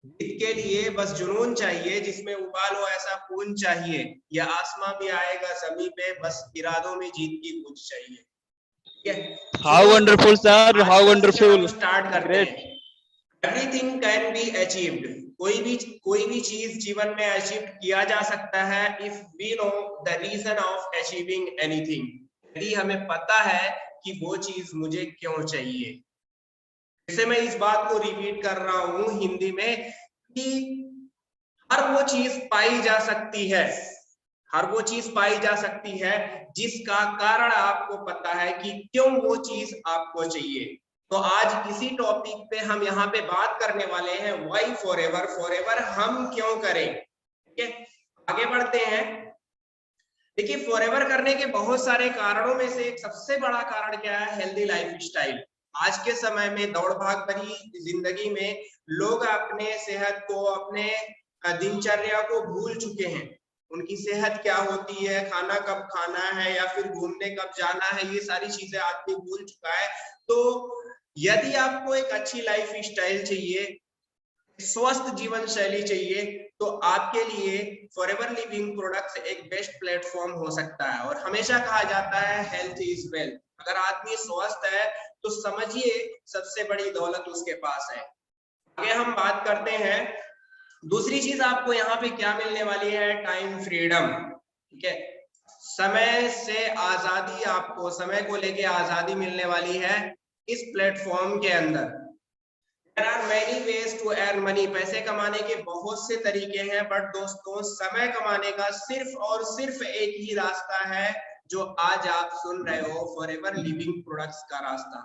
जीत के लिए बस जुनून चाहिए, जिसमें उबालो ऐसा खून चाहिए, या आसमां भी आएगा जमीन पे, बस इरादों में जीत की गूंज चाहिए। ठीक है, सो हाउ दोस्तों वंडरफुल सर, आज हाउ का सेशन हम वंडरफुल, स्टार्ट करते ग्रेट। हैं। एवरीथिंग कैन बी अचीव्ड, कोई भी चीज जीवन में अचीव किया जा सकता है if we know the reason of achieving anything, यदि हमें पता है कि वो चीज मुझे क्यों चाहिए। जैसे मैं इस बात को रिपीट कर रहा हूं हिंदी में कि हर वो चीज पाई जा सकती है, हर वो चीज पाई जा सकती है जिसका कारण आपको पता है कि क्यों वो चीज आपको चाहिए। तो आज इसी टॉपिक पे हम यहाँ पे बात करने वाले हैं, वाई फॉरएवर, फॉरएवर हम क्यों करें। ठीक है, आगे बढ़ते हैं। देखिए, फॉरएवर करने के बहुत सारे कारणों में से एक सबसे बड़ा कारण क्या है, हेल्दी लाइफ स्टाइल। आज के समय में दौड़ भाग भरी जिंदगी में लोग अपने सेहत को, अपने दिनचर्या को भूल चुके हैं। उनकी सेहत क्या होती है, खाना कब खाना है, या फिर घूमने कब जाना है, ये सारी चीजें आदमी भूल चुका है। तो यदि आपको एक अच्छी लाइफ स्टाइल चाहिए, स्वस्थ जीवन शैली चाहिए, तो आपके लिए फॉरएवर लिविंग प्रोडक्ट्स एक बेस्ट प्लेटफॉर्म हो सकता है। और हमेशा कहा जाता है हेल्थ इज वेल्थ, अगर आदमी स्वस्थ है तो समझिए सबसे बड़ी दौलत उसके पास है। आगे हम बात करते हैं, दूसरी चीज आपको यहाँ पे क्या मिलने वाली है, टाइम फ्रीडम। ठीक है, समय से आजादी, आपको समय को लेके आजादी मिलने वाली है इस प्लेटफॉर्म के अंदर। There are many ways to earn money, पैसे कमाने के बहुत से तरीके हैं, बट दोस्तों समय कमाने का सिर्फ और सिर्फ एक ही रास्ता है जो आज आप सुन रहे हो, फॉरएवर लिविंग प्रोडक्ट्स का रास्ता।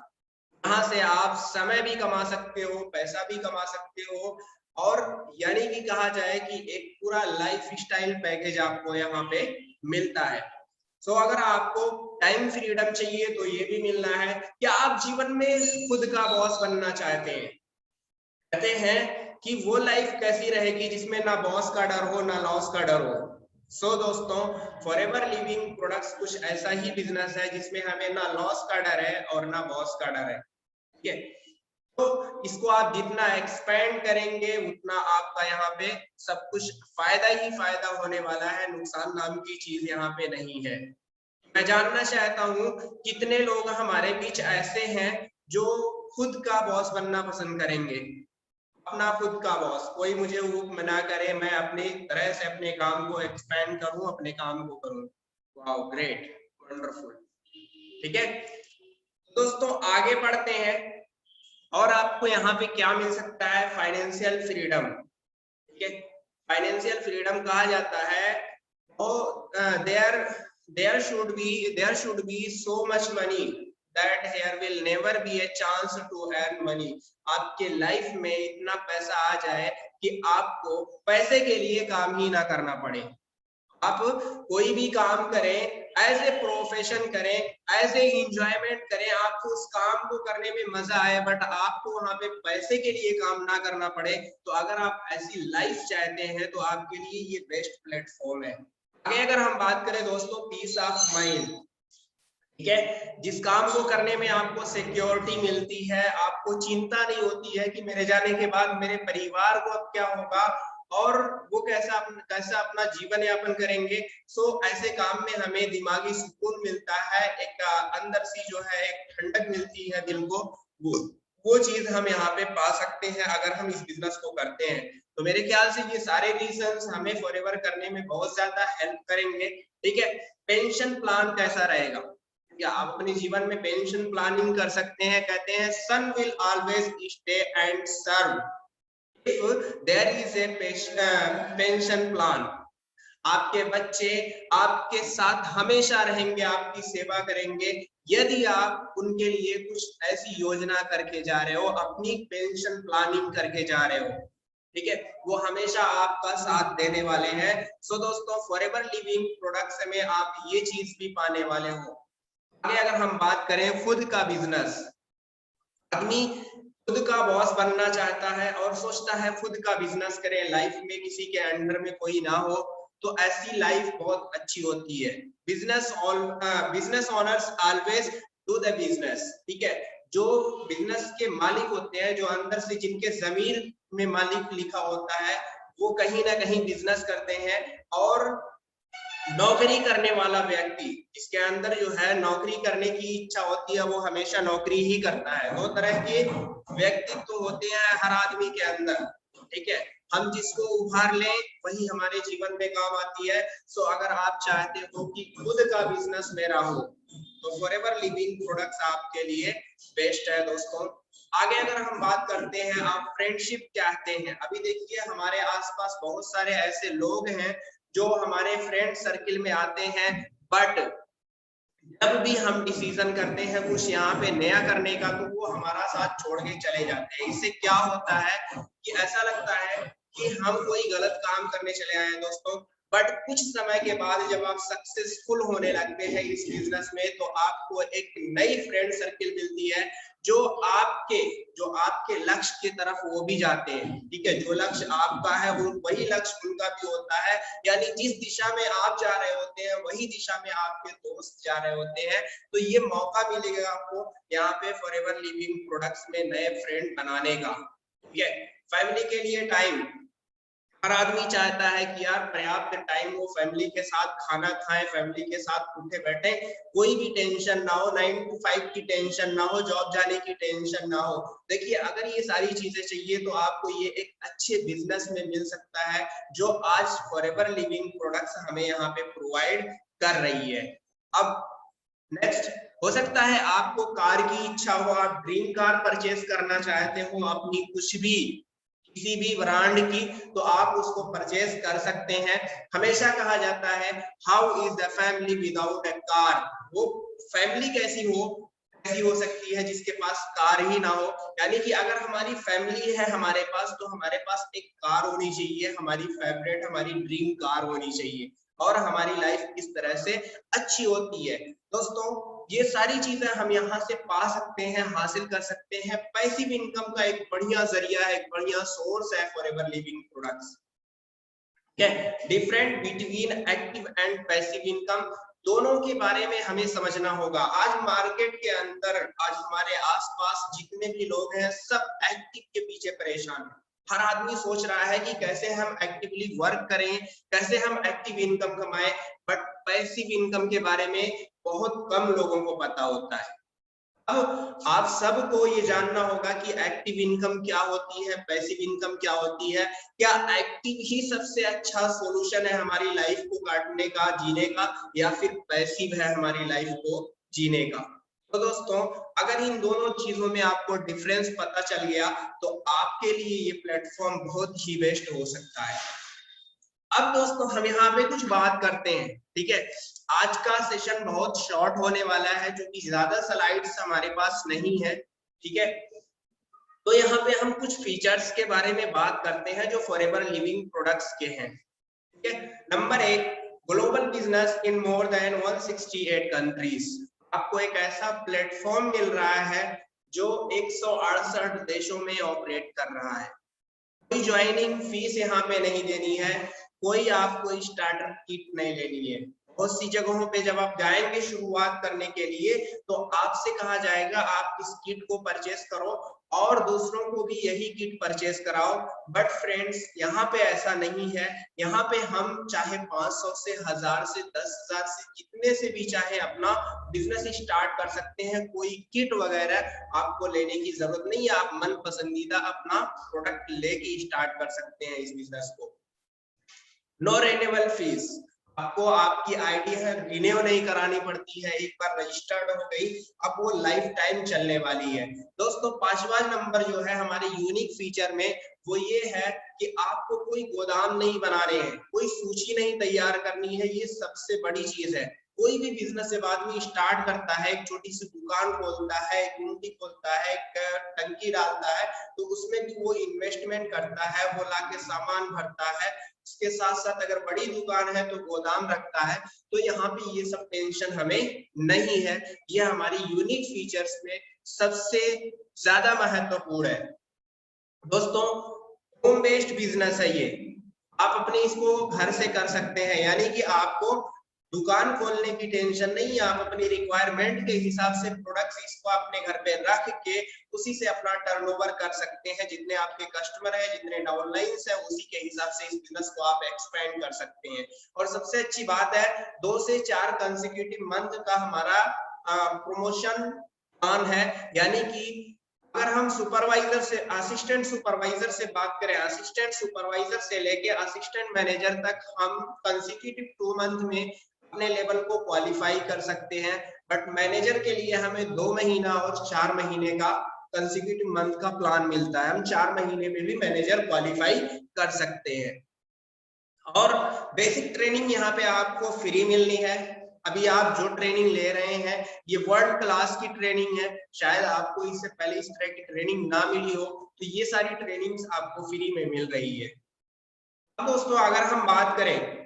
यहाँ से आप समय भी कमा सकते हो, पैसा भी कमा सकते हो, और यानी कि कहा जाए कि एक पूरा लाइफ स्टाइल पैकेज आपको यहाँ पे मिलता है। सो अगर आपको टाइम फ्रीडम चाहिए तो ये भी मिलना है। क्या आप जीवन में खुद का बॉस बनना चाहते हैं? कहते हैं कि वो लाइफ कैसी रहेगी जिसमें ना बॉस का डर हो, ना लॉस का डर हो। सो दोस्तों, फॉरएवर लिविंग प्रोडक्ट्स कुछ ऐसा ही बिजनेस है जिसमें हमें ना लॉस का डर है और ना बॉस का डर है। ठीक है, तो इसको आप जितना एक्सपेंड करेंगे उतना आपका यहाँ पे सब कुछ फायदा ही फायदा होने वाला है, नुकसान नाम की चीज यहाँ पे नहीं है। मैं जानना चाहता हूँ कितने लोग हमारे बीच ऐसे हैं जो खुद का बॉस बनना पसंद करेंगे, अपना खुद का बॉस। कोई मुझे हुक्म ना करे, मैं अपनी तरह से अपने काम को एक्सपेंड करूं, अपने काम को करूं। Wow, great, wonderful. ठीक है दोस्तों, आगे बढ़ते हैं। और आपको यहाँ पे क्या मिल सकता है, फाइनेंशियल फ्रीडम। ठीक है, फाइनेंशियल फ्रीडम कहा जाता है there should be so much money that here will never be a chance to earn money। आपके लाइफ में इतना पैसा आ जाए कि आपको पैसे के लिए काम ही ना करना पड़े। आप कोई भी काम करें, एज ए प्रोफेशन करें, एज ए इंजॉयमेंट करें, आपको उस काम को करने में मजा आए, बट आपको वहां पे पैसे के लिए काम ना करना पड़े। तो अगर आप ऐसी लाइफ चाहते हैं तो आपके लिए ये बेस्ट प्लेटफॉर्म है। आगे अगर हम बात करें दोस्तों, पीस ऑफ माइंड। ठीक है, जिस काम को करने में आपको सिक्योरिटी मिलती है, आपको चिंता नहीं होती है कि मेरे जाने के बाद मेरे परिवार को अब क्या होगा और वो कैसा अपना जीवन यापन करेंगे। सो ऐसे काम में हमें दिमागी सुकून मिलता है, एक अंदर सी जो है एक ठंडक मिलती है दिल को। वो चीज हम यहाँ पे पा सकते हैं अगर हम इस बिजनेस को करते हैं। तो मेरे ख्याल से ये सारे रीजंस हमें फॉरएवर करने में बहुत ज्यादा हेल्प करेंगे। ठीक है, पेंशन प्लान कैसा रहेगा, या आप अपने जीवन में पेंशन प्लानिंग कर सकते हैं। कहते हैं son will always stay and serve if there is a pension plan. आपके बच्चे आपके साथ हमेशा रहेंगे, आपकी सेवा करेंगे, यदि आप उनके लिए कुछ ऐसी योजना करके जा रहे हो, अपनी पेंशन प्लानिंग करके जा रहे हो। ठीक है, वो हमेशा आपका साथ देने वाले हैं। सो दोस्तों, फॉरएवर लिविंग प्रोडक्ट्स में आप ये चीज भी पाने वाले हो। आगे अगर हम बात करें, खुद का बिजनेस। आदमी खुद का बॉस बनना चाहता है और सोचता है खुद का बिजनेस करे, लाइफ में किसी के अंडर में कोई ना हो, तो ऐसी लाइफ बहुत अच्छी होती है। Business owners always do the business. ठीक है, जो बिजनेस के मालिक होते हैं, जो अंदर से जिनके जमीर में मालिक लिखा होता है, वो कहीं ना कहीं बिजनेस करते हैं। और नौकरी करने वाला व्यक्ति, जिसके अंदर जो है नौकरी करने की इच्छा होती है, वो हमेशा नौकरी ही करता है। दो तरह के व्यक्तित्व होते हैं हर आदमी के अंदर, ठीक है। हम जिसको उभार लें वही हमारे जीवन में काम आती है। सो अगर आप चाहते हो कि खुद का बिजनेस मेरा हो, तो फॉरएवर लिविंग प्रोडक्ट्स आपके लिए बेस्ट है दोस्तों। आगे अगर हम बात करते हैं, आप फ्रेंडशिप चाहते हैं, अभी देखिए हमारे आसपास बहुत सारे ऐसे लोग हैं जो हमारे फ्रेंड सर्किल में आते हैं, बट जब भी हम डिसीजन करते हैं कुछ यहाँ पे नया करने का, तो वो हमारा साथ छोड़ के चले जाते हैं। इससे क्या होता है कि ऐसा लगता है कि हम कोई गलत काम करने चले आए हैं दोस्तों। बट कुछ समय के बाद जब आप सक्सेसफुल होने लगते हैं इस बिजनेस में, तो आपको एक नई फ्रेंड सर्किल मिलती है जो आपके लक्ष्य की तरफ वो भी जाते हैं, ठीक है। जो लक्ष्य आपका है वो वही लक्ष्य उनका भी होता है, यानी जिस दिशा में आप जा रहे होते हैं वही दिशा में आपके दोस्त जा रहे होते हैं। तो ये मौका मिलेगा आपको यहाँ पे फॉरएवर लिविंग प्रोडक्ट्स में नए फ्रेंड बनाने का, ठीक है। फैमिली के लिए टाइम, हर आदमी चाहता है कि यार पर्याप्त टाइम हो, फैमिली के साथ खाना खाएं, फैमिली के साथ उठे बैठे, कोई भी टेंशन ना हो, 9 to 5 की टेंशन ना हो, जॉब जाने की टेंशन ना हो। देखिए अगर ये सारी चीजें चाहिए तो आपको ये एक अच्छे बिजनेस में मिल सकता है, जो आज फॉरएवर लिविंग प्रोडक्ट्स हमें यहाँ पे प्रोवाइड कर रही है। अब नेक्स्ट, हो सकता है आपको कार की इच्छा हो, आप ड्रीम कार परचेज करना चाहते हो अपनी कुछ भी किसी भी ब्रांड की, तो आप उसको परचेज कर सकते हैं। हमेशा कहा जाता है how is the family without a car, वो फैमिली कैसी हो सकती है जिसके पास कार ही ना हो। यानी कि अगर हमारी फैमिली है हमारे पास, तो हमारे पास एक कार होनी चाहिए, हमारी फेवरेट, हमारी ड्रीम कार होनी चाहिए, और हमारी लाइफ इस तरह से अच्छी होती है। दोस्तों ये सारी चीजें हम यहाँ से पा सकते हैं, हासिल कर सकते हैं। पैसिव इनकम का एक बढ़िया जरिया है, एक बढ़िया सोर्स है forever living products. Different between active and passive income, दोनों के बारे में हमें समझना होगा। आज मार्केट के अंदर, आज हमारे आसपास जितने भी लोग हैं सब एक्टिव के पीछे परेशान हैं। हर आदमी सोच रहा है कि कैसे हम एक्टिवली वर्क करें, कैसे हम एक्टिव इनकम कमाएं, बट पैसिव इनकम के बारे में बहुत कम लोगों को पता होता है। अब आप सबको ये जानना होगा कि एक्टिव इनकम क्या होती है, पैसिव इनकम क्या होती है। क्या एक्टिव ही सबसे अच्छा सॉल्यूशन है हमारी लाइफ को काटने का, जीने का, या फिर पैसिव है हमारी लाइफ को जीने का। तो दोस्तों अगर इन दोनों चीजों में आपको डिफरेंस पता चल गया, तो आपके लिए ये प्लेटफॉर्म बहुत ही बेस्ट हो सकता है। अब दोस्तों हम यहाँ पे कुछ बात करते हैं, ठीक है। आज का सेशन बहुत शॉर्ट होने वाला है, जो कि ज्यादा स्लाइड्स हमारे पास नहीं है, ठीक है। तो यहाँ पे हम कुछ फीचर्स के बारे में बात करते हैं जो फॉरएवर लिविंग प्रोडक्ट्स के हैं, ठीक है। Number 1, global business in more than 168 countries. आपको एक ऐसा प्लेटफॉर्म मिल रहा है जो 168 देशों में ऑपरेट कर रहा है। कोई ज्वाइनिंग फीस यहाँ पे नहीं देनी है, कोई आपको स्टार्टर किट नहीं लेनी है। बहुत सी जगहों पे जब आप जाएंगे शुरुआत करने के लिए, तो आपसे कहा जाएगा आप इस किट को परचेस करो और दूसरों को भी यही किट परचेस कराओ। बट फ्रेंड्स यहाँ पे ऐसा नहीं है। यहाँ पे हम चाहे 500 से 1000 से 10,000 से जितने से भी चाहे अपना बिजनेस स्टार्ट कर सकते हैं। कोई किट वगैरह आपको लेने की जरूरत नहीं है, आप मन पसंदीदा अपना प्रोडक्ट लेके स्टार्ट कर सकते हैं इस बिजनेस को। नो रिन्यूअल फीस, आपको आपकी आईडी है रिन्यू नहीं करानी पड़ती है, एक बार रजिस्टर्ड हो गई अब वो लाइफ टाइम चलने वाली है। दोस्तों 5वां नंबर जो है हमारे यूनिक फीचर में, वो ये है कि आपको कोई गोदाम नहीं बनाने हैं, कोई सूची नहीं तैयार करनी है। ये सबसे बड़ी चीज है। कोई भी बिजनेस जब आदमी स्टार्ट करता है, एक छोटी सी दुकान खोलता है, एक गुमटी खोलता है, एक टंकी डालता है, तो उसमें भी वो इन्वेस्टमेंट करता है, वो लाके सामान भरता है। इसके साथ साथ अगर बड़ी दुकान है तो गोदाम रखता है। तो यहाँ पे ये सब टेंशन हमें नहीं है। ये हमारी यूनिक फीचर्स में सबसे ज्यादा महत्वपूर्ण है। दोस्तों होम बेस्ड बिजनेस है ये, आप अपने इसको घर से कर सकते हैं, यानी कि आपको दुकान खोलने की टेंशन नहीं है, आप अपनी रिक्वायरमेंट के हिसाब से प्रोडक्ट्स इसको अपने घर पे रख के उसी से अपना टर्नओवर कर सकते हैं। जितने आपके कस्टमर है, जितने डाउनलाइंस है, उसी के हिसाब से इस बिजनेस को आप एक्सपेंड कर सकते हैं। और सबसे अच्छी बात है 2 से 4 कंसेक्यूटिव मंथ का हमारा प्रमोशन प्लान है, यानी कि अगर हम सुपरवाइजर से असिस्टेंट सुपरवाइजर से बात करें, असिस्टेंट सुपरवाइजर से लेके असिस्टेंट मैनेजर तक हम कंसेक्यूटिव 2 मंथ में अपने लेवल को क्वालिफाई कर सकते हैं। बट मैनेजर के लिए हमें 2 महीना और 4 महीने का कंसेक्यूटिव मंथ का प्लान मिलता है। हम 4 महीने में भी मैनेजर क्वालिफाई कर सकते हैं। और बेसिक ट्रेनिंग यहाँ पे आपको फ्री मिलनी है। अभी आप जो ट्रेनिंग ले रहे हैं ये वर्ल्ड क्लास की ट्रेनिंग है, शायद आपको इससे पहले इस तरह की ट्रेनिंग ना मिली हो, तो ये सारी ट्रेनिंग्स आपको फ्री में मिल रही है। अब दोस्तों अगर हम बात करें,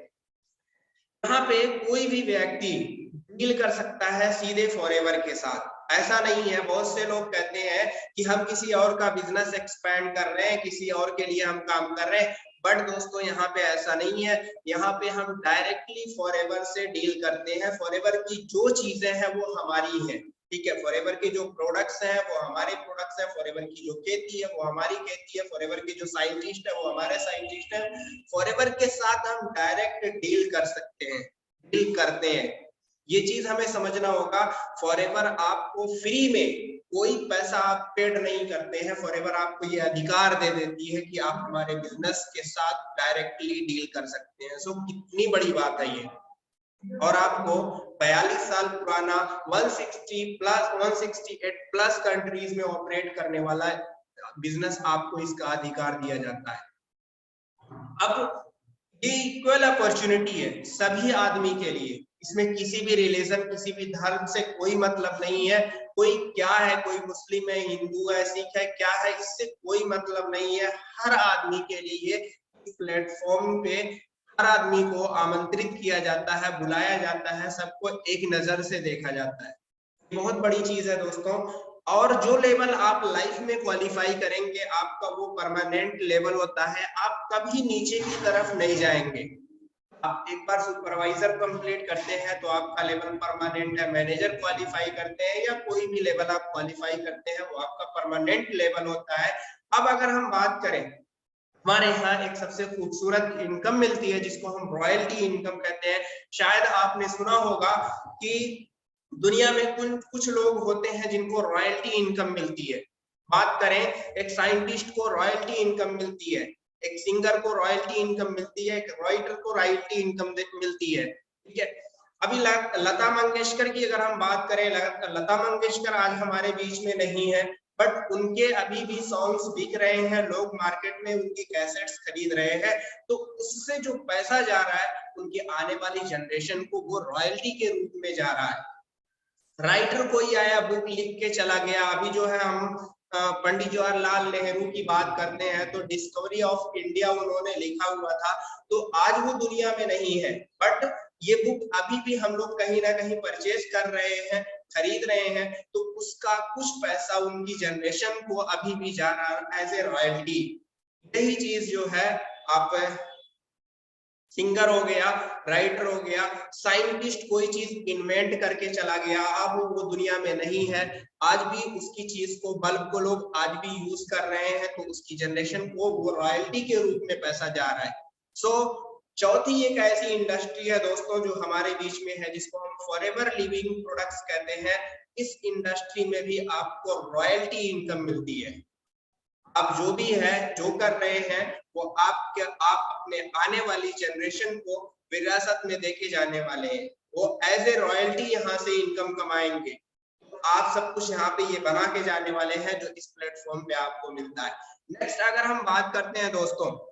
यहाँ पे कोई भी व्यक्ति डील कर सकता है सीधे फॉरएवर के साथ। ऐसा नहीं है, बहुत से लोग कहते हैं कि हम किसी और का बिजनेस एक्सपेंड कर रहे हैं, किसी और के लिए हम काम कर रहे हैं, बट दोस्तों यहाँ पे ऐसा नहीं है। यहाँ पे हम डायरेक्टली फॉरएवर से डील करते हैं। फॉरएवर की जो चीजें हैं वो हमारी है, ठीक है। फॉरएवर के जो प्रोडक्ट्स हैं वो हमारे प्रोडक्ट्स हैं, फॉरएवर की जो खेती है वो हमारी खेती है, फॉरएवर के जो साइंटिस्ट है वो हमारे साइंटिस्ट है। फॉरएवर के साथ हम डायरेक्ट डील कर सकते हैं, डील करते हैं। ये चीज हमें समझना होगा। फॉरएवर आपको फ्री में कोई पैसा आप पेड नहीं करते हैं, फॉरएवर आपको ये अधिकार दे देती है कि आप हमारे बिजनेस के साथ डायरेक्टली डील कर सकते हैं। सो कितनी बड़ी बात है ये। और आपको 42 साल पुराना 168 प्लस कंट्रीज में ऑपरेट करने वाला बिजनेस आपको इसका अधिकार दिया जाता है। अब ये इक्वल अपॉर्चुनिटी है सभी आदमी के लिए, इसमें किसी भी रिलीजन, किसी भी धर्म से कोई मतलब नहीं है। कोई क्या है, कोई मुस्लिम है, हिंदू है, सिख है, क्या है, इससे कोई मतलब नहीं है। हर आदमी के लिए इस प्लेटफॉर्म पे हर आदमी को आमंत्रित किया जाता है, बुलाया जाता है, सबको एक नजर से देखा जाता है। बहुत बड़ी चीज है दोस्तों। और जो लेवल आप लाइफ में क्वालिफाई करेंगे आपका वो परमानेंट लेवल होता है, आप कभी नीचे की तरफ नहीं जाएंगे। आप एक बार सुपरवाइजर कंप्लीट करते हैं तो आपका लेवल परमानेंट है, मैनेजर क्वालिफाई करते हैं या कोई भी लेवल आप क्वालिफाई करते हैं वो आपका परमानेंट लेवल होता है। अब अगर हम बात करें, हमारे यहाँ एक सबसे खूबसूरत इनकम मिलती है जिसको हम रॉयल्टी इनकम कहते हैं। शायद आपने सुना होगा कि दुनिया में कुछ लोग होते हैं जिनको रॉयल्टी इनकम मिलती है। बात करें, एक साइंटिस्ट को रॉयल्टी इनकम मिलती है, एक सिंगर को रॉयल्टी इनकम मिलती है, एक राइटर को रॉयल्टी इनकम मिलती है, ठीक है। अभी लता मंगेशकर की अगर हम बात करें, लता मंगेशकर आज हमारे बीच में नहीं है, बट उनके अभी भी सॉन्ग्स बिक रहे हैं, लोग मार्केट में उनकी कैसेट्स खरीद रहे हैं। तो उससे जो पैसा जा रहा है उनकी आने वाली जनरेशन को वो रॉयल्टी के रूप में जा रहा है। राइटर कोई आया, बुक लिख के चला गया। अभी जो है हम पंडित जवाहरलाल नेहरू की बात करते हैं तो डिस्कवरी ऑफ इंडिया उन्होंने लिखा हुआ था, तो आज वो दुनिया में नहीं है, बट ये बुक अभी भी हम लोग कहीं ना कहीं परचेज कर रहे हैं, खरीद रहे हैं, तो उसका कुछ पैसा उनकी जनरेशन को अभी भी जा रहा है एज ए रॉयल्टी। यही चीज जो है, आप सिंगर हो गया, राइटर हो गया, साइंटिस्ट कोई चीज इन्वेंट करके चला गया, अब वो दुनिया में नहीं है, आज भी उसकी चीज को, बल्ब को लोग आज भी यूज कर रहे हैं, तो उसकी जनरेशन को वो रॉयल्टी के रूप में पैसा जा रहा है। सो चौथी एक ऐसी इंडस्ट्री है दोस्तों जो हमारे बीच में है जिसको हम फॉरएवर लिविंग प्रोडक्ट्स कहते हैं। इस इंडस्ट्री में भी आपको रॉयल्टी इनकम मिलती है। आप जो भी है, जो कर रहे हैं, वो आप अपने आने वाली जनरेशन को विरासत में देके जाने वाले हैं। वो एज ए रॉयल्टी यहाँ से इनकम कमाएंगे। तो आप सब कुछ यहाँ पे ये बना के जाने वाले हैं जो इस प्लेटफॉर्म पे आपको मिलता है। नेक्स्ट अगर हम बात करते हैं दोस्तों,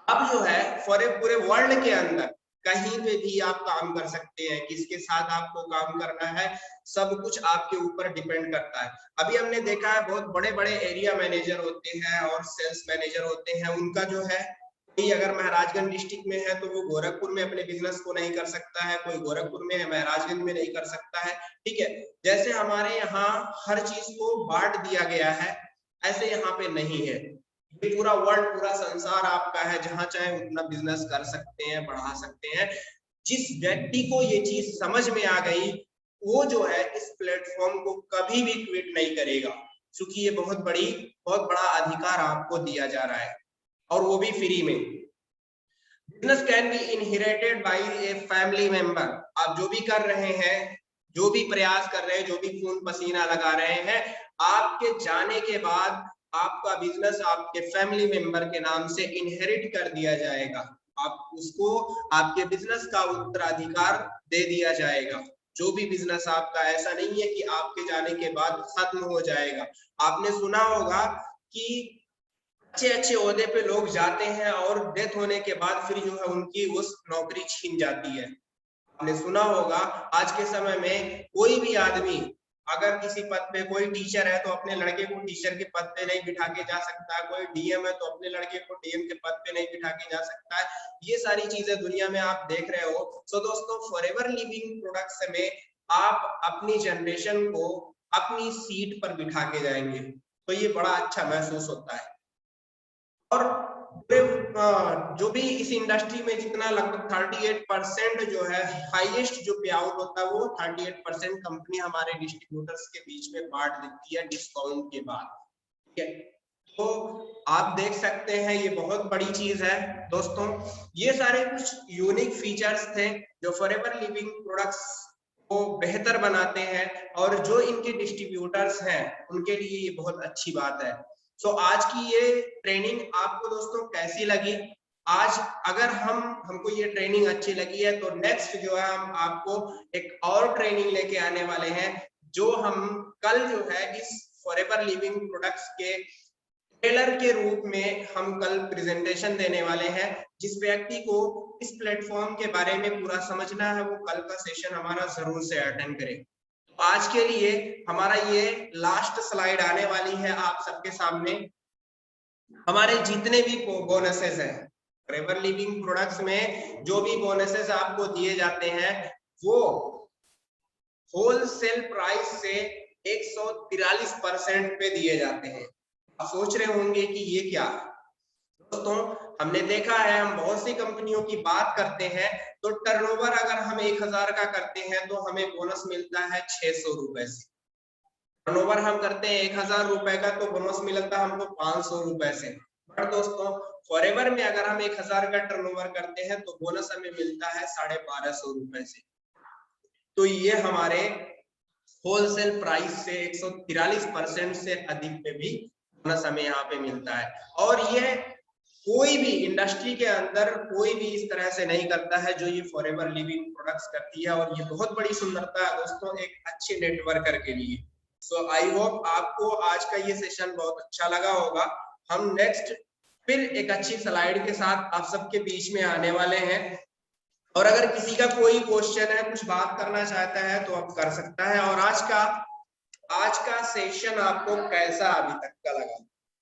अब जो है पूरे वर्ल्ड के अंदर कहीं पे भी आप काम कर सकते हैं, किसके साथ आपको काम करना है सब कुछ आपके ऊपर डिपेंड करता है। अभी हमने देखा है बहुत बड़े बड़े एरिया मैनेजर होते हैं और सेल्स मैनेजर होते हैं, उनका जो है कोई अगर महाराजगंज डिस्ट्रिक्ट में है तो वो गोरखपुर में अपने बिजनेस को नहीं कर सकता है, कोई गोरखपुर में है महाराजगंज में नहीं कर सकता है, ठीक है। जैसे हमारे यहाँ हर चीज को बांट दिया गया है, ऐसे यहाँ पे नहीं है। ये पूरा वर्ल्ड, पूरा संसार आपका है, जहां चाहे उतना बिजनेस कर सकते हैं, बढ़ा सकते हैं। जिस व्यक्ति को ये चीज समझ में आ गई वो जो है इस प्लेटफॉर्म को कभी भी क्विट नहीं करेगा, क्योंकि ये बहुत बड़ा अधिकार आपको दिया जा रहा है और वो भी फ्री में। Business can be inherited by a family member. आप जो भी कर रहे हैं, जो भी प्रयास कर रहे हैं, जो भी खून पसीना लगा रहे हैं, आपके जाने के बाद आपका बिजनेस आपके फैमिली मेंबर के नाम से इनहेरिट कर दिया जाएगा। आप उसको आपके बिजनेस का उत्तराधिकार दे दिया जाएगा। जो भी बिजनेस आपका, ऐसा नहीं है कि आपके जाने के बाद खत्म हो जाएगा। आपने सुना होगा कि अच्छे ओहदे पे लोग जाते हैं और डेथ होने के बाद फिर जो है उनकी उस नौकरी छीन जाती है। आपने सुना होगा आज के समय में कोई भी आदमी अगर किसी पद पे, कोई टीचर है तो अपने लड़के को टीचर के पद पे नहीं बिठा के जा सकता है, कोई डीएम है तो अपने लड़के को डीएम के पद पे नहीं बिठा के जा सकता है। ये सारी चीजें दुनिया में आप देख रहे हो। सो दोस्तों, फॉरएवर लिविंग प्रोडक्ट्स में आप अपनी जनरेशन को अपनी सीट पर बिठा के जाएंगे, तो ये बड़ा अच्छा महसूस होता है। और जो भी इस इंडस्ट्री में जितना लगभग 38% जो है हाईएस्ट जो पे आउट होता है वो 38% कंपनी हमारे डिस्ट्रीब्यूटर्स के बीच में बांट देती है डिस्काउंट के बाद। ठीक है, तो आप देख सकते हैं ये बहुत बड़ी चीज है दोस्तों। ये सारे कुछ यूनिक फीचर्स थे जो फॉरएवर लिविंग प्रोडक्ट्स को बेहतर बनाते हैं और जो इनके डिस्ट्रीब्यूटर्स हैं उनके लिए ये बहुत अच्छी बात है। सो आज की ये ट्रेनिंग आपको दोस्तों कैसी लगी? आज अगर हमको ये ट्रेनिंग अच्छी लगी है तो नेक्स्ट जो है हम आपको एक और ट्रेनिंग लेके आने वाले हैं, जो हम कल जो है इस फॉरएवर लिविंग प्रोडक्ट्स के ट्रेलर के रूप में हम कल प्रेजेंटेशन देने वाले हैं। जिस व्यक्ति को इस प्लेटफॉर्म के बारे में पूरा समझना है वो कल का सेशन हमारा जरूर से अटेंड करें। आज के लिए हमारा ये लास्ट स्लाइड आने वाली है आप सबके सामने। हमारे जितने भी बोनसेस हैं फॉरएवर लिविंग प्रोडक्ट्स में, जो भी बोनसेस आपको दिए जाते हैं वो होलसेल प्राइस से 143% पे दिए जाते हैं। आप सोच रहे होंगे कि ये क्या? दोस्तों, हमने देखा है, हम बहुत सी कंपनियों की बात करते हैं तो टर्नओवर अगर हम 1000 का करते हैं तो हमें बोनस मिलता है 600 रुपए से। टर्नओवर हम करते हैं 1000 रुपए का तो बोनस मिलता है हमको 500 रुपए से। बट दोस्तों, फॉरएवर में अगर हम 1000 का टर्नओवर करते हैं तो बोनस हमें मिलता है 1250 रुपए से। तो ये हमारे होलसेल प्राइस से 143% से अधिक पे भी बोनस हमें यहाँ पे मिलता है। और ये कोई भी इंडस्ट्री के अंदर कोई भी इस तरह से नहीं करता है जो ये फॉरएवर लिविंग प्रोडक्ट्स करती है। और ये बहुत बड़ी सुंदरता है दोस्तों एक अच्छे नेटवर्कर के लिए। सो आई होप आपको आज का ये सेशन बहुत अच्छा लगा होगा। हम नेक्स्ट फिर एक अच्छी स्लाइड के साथ आप सबके बीच में आने वाले हैं। और अगर किसी का कोई क्वेश्चन है, कुछ बात करना चाहता है तो आप कर सकता है। और आज का सेशन आपको कैसा अभी तक का लगा?